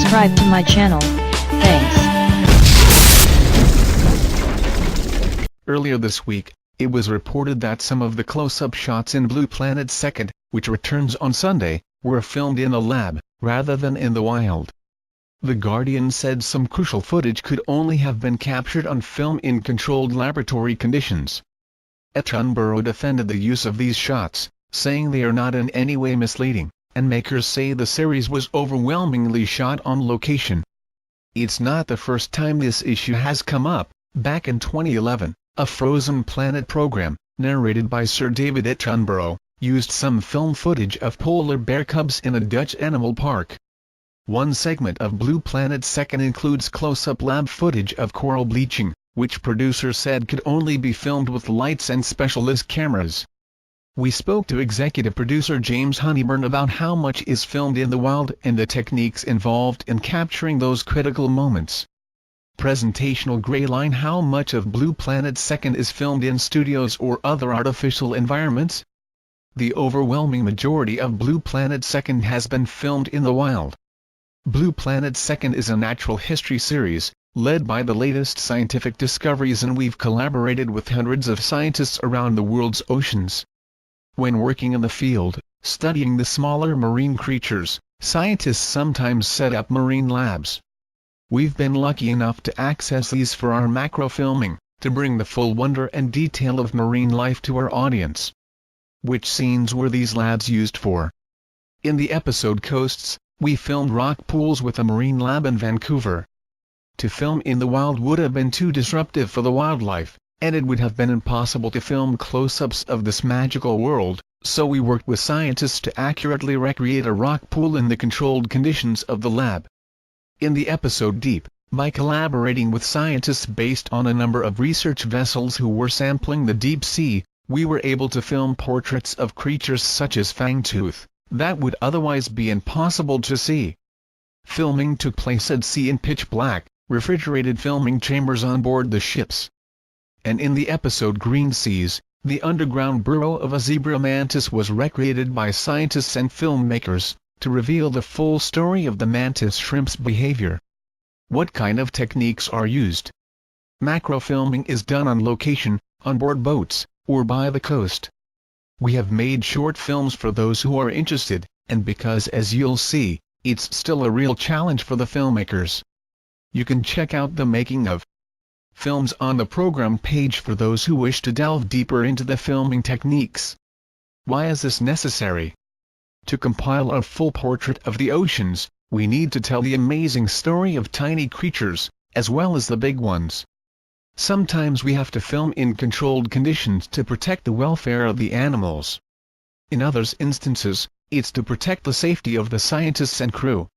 subscribe to my channel. Thanks. Earlier this week, it was reported that some of the close-up shots in Blue Planet 2nd, which returns on Sunday, were filmed in a lab, rather than in the wild. The Guardian said some crucial footage could only have been captured on film in controlled laboratory conditions. Attenborough defended the use of these shots, saying they are not in any way misleading, and makers say the series was overwhelmingly shot on location. It's not the first time this issue has come up. Back in 2011, a Frozen Planet program, narrated by Sir David Attenborough, used some film footage of polar bear cubs in a Dutch animal park. One segment of Blue Planet 2nd includes close-up lab footage of coral bleaching, which producers said could only be filmed with lights and specialist cameras. We spoke to executive producer James Honeyborne about how much is filmed in the wild and the techniques involved in capturing those critical moments. Presentational gray line: how much of Blue Planet 2nd is filmed in studios or other artificial environments? The overwhelming majority of Blue Planet 2nd has been filmed in the wild. Blue Planet 2nd is a natural history series, led by the latest scientific discoveries, and we've collaborated with hundreds of scientists around the world's oceans. When working in the field, studying the smaller marine creatures, scientists sometimes set up marine labs. We've been lucky enough to access these for our macro filming, to bring the full wonder and detail of marine life to our audience. Which scenes were these labs used for? In the episode Coasts, we filmed rock pools with a marine lab in Vancouver. To film in the wild would have been too disruptive for the wildlife, and it would have been impossible to film close-ups of this magical world, so we worked with scientists to accurately recreate a rock pool in the controlled conditions of the lab. In the episode Deep, by collaborating with scientists based on a number of research vessels who were sampling the deep sea, we were able to film portraits of creatures such as fangtooth, that would otherwise be impossible to see. Filming took place at sea in pitch black, refrigerated filming chambers on board the ships. And in the episode Green Seas, the underground burrow of a zebra mantis was recreated by scientists and filmmakers, to reveal the full story of the mantis shrimp's behavior. What kind of techniques are used? Macro filming is done on location, on board boats, or by the coast. We have made short films for those who are interested, and because, as you'll see, it's still a real challenge for the filmmakers. You can check out the making of films on the program page for those who wish to delve deeper into the filming techniques. Why is this necessary? To compile a full portrait of the oceans, we need to tell the amazing story of tiny creatures, as well as the big ones. Sometimes we have to film in controlled conditions to protect the welfare of the animals. In other instances, it's to protect the safety of the scientists and crew.